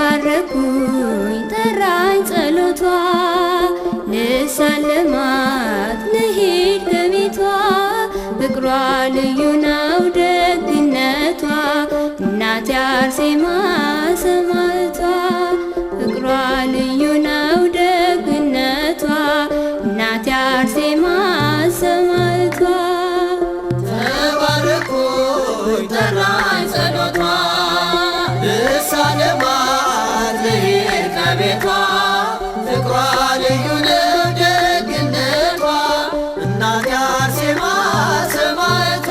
ተባረኩኝ ጠራኝ ጸሎቷ ልሳለማት ልሂድ ከቤቷ ፍቅሯ ልዩ ነው ደግነቷ እናቴ አርሴማ ሰማዕቷ ፍቅሯ ልዩ ነው ደግነቷ እናቴ አርሴማ ሰማዕቷ ተባረኩኝ ጠራኝ ጸሎቷ ልሳለማት ልሂድ ከቤቷ ፍቅሯ ልዩ ነው ደግነቷ እናቴ አርሴማ ሰማዕቷ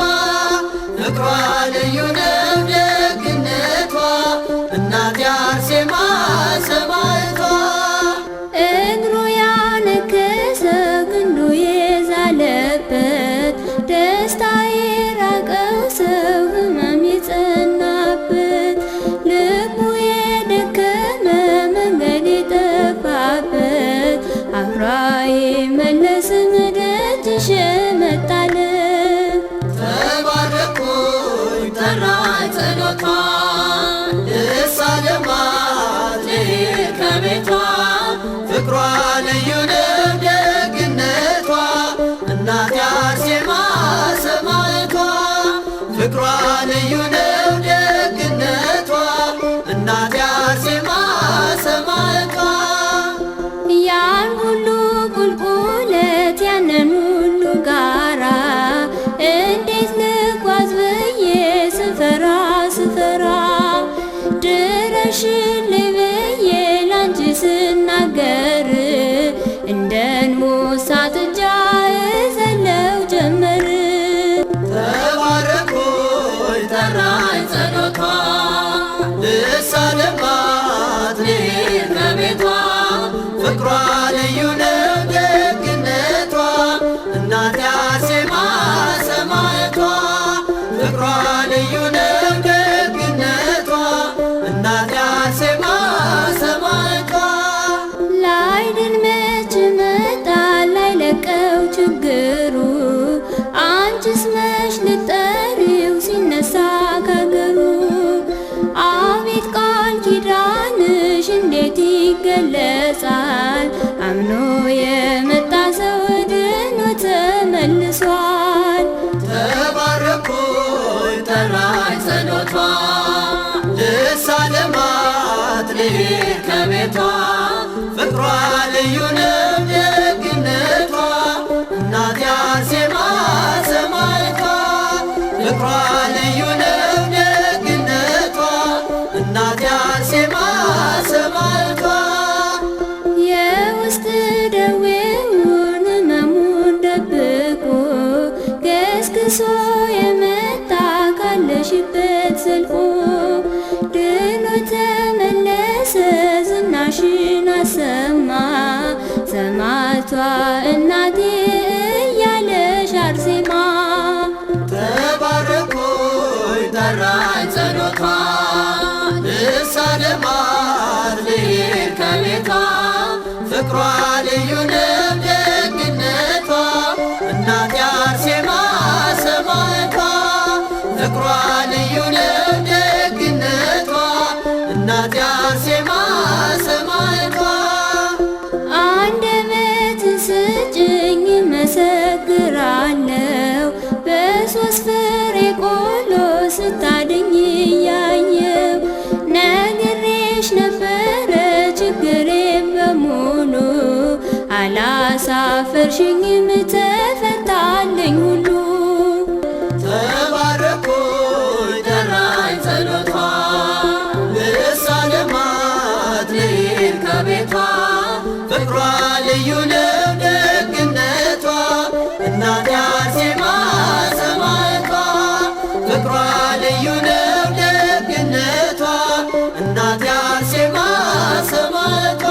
ፍቅሯ ልዩ ነው ደግነቷ እናቴ አርሴማ ሰማዕቷ እግሩ ያነከሰ ክንዱ የዛለበት ደስታ የራቀው ሰው ሕመም የጸናበት ልቡ የደከመ መንገድ የጠፋበት አፍራ አይመለስም ደጅሽ መጣለት ተባረኩኝ ጠራኝ ጸሎቷ ልሳለማት ልሂድ ከቤቷ ፍቅሯ ልዩ ነው ደግነቷ እናቴ አርሴማ ሰማዕቷ ፍቅሯ ልዩ ነው ደግነቷ እናቴ አርሴማ ሰማዕቷ ያን ሁሉ ቁልቁለት ያንን ሁሉ ጋራ እንዴት ልጓዝ ብዬ ስፈራ ድረሽልኝ ብዬ ላንቺ ስናገር እንደ እንቦሳ ጥጃ እዘለው ጀመር ተባረኩኝ ጠራኝ ጸሎቷ ልሳለማት ልሂድ ከቤቷ ፍቅሯ ልዩ ነው ደግነቷ እናቴ አርሴማ ሰማዕቷ ፍቅሯ ልዩ ነው ደግነቷ እናቴ አርሴማ ሰማዕቷ ላይድን መች መጣ ላይለቀው ችግሩ አንቺስ መች ልጠሪው ሲነሳ ካገሩ አቤት ቃል ኪዳንሽ እንዴት ይገለጻል አምኖ የመጣ ሰው ድኖ ተመልሷል ተባረኩኝ ጠራኝ ጸሎቷ ልሳለማት ልሂድ ከቤቷ ፍቅሯ ልዩ ነው ደግነቷ እናቴ አርሴማ ሰማዕቷ ፍቅሯ ልዩ ነው ደግነቷ እናቴ አርሴማ ሰማዕቷ የውስጥ ደዌውን ሕመሙን ደብቆ ገስግሶ የመጣ ካለሽበት ዘልቆ ድኖ ተመለሰ ዝናሽን አሰማ ሰማዕቷ እናቴ እያለሽ አርሴማ ተባረኩኝ ጠራኝ ጸሎቷ ልሳለማት ልሂድ ከቤቷ ፍቅሯ ልዩ ነው ደግነቷ እናቴ አርሴማ ሰማዕቷ ፍቅሯ ልዩ ነው ደግነቷ እናቴ አርሴማ ሰማዕቷ አንደበትን ስጭኝ መሰክራለሁ በሶስት ፍሬ ቆሎ ስታድኝ እያየው ነግሬሽ ነበረ ችግሬን በሙሉ አላሳፈርሽኝም ተፈታልኝ ሁሉ ተባረኩኝ ጠራኝ ጸሎቷ ልሳለማት ልሂድ ከቤቷ ፍቅሯ ልዩ ነው ደግነቷ እናቴ አርሴማ ሰማዕቷ ፍቅሯ ልዩ ነው ደግነቷ እናቴ አርሴማ ሰማዕቷ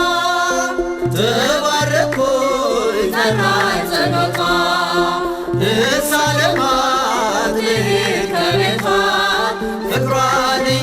ተባረኩኝ መራኝ ጸሎቷ ልሳለማት ልሂድ ከቤቷ ፍቅሯ ልዩ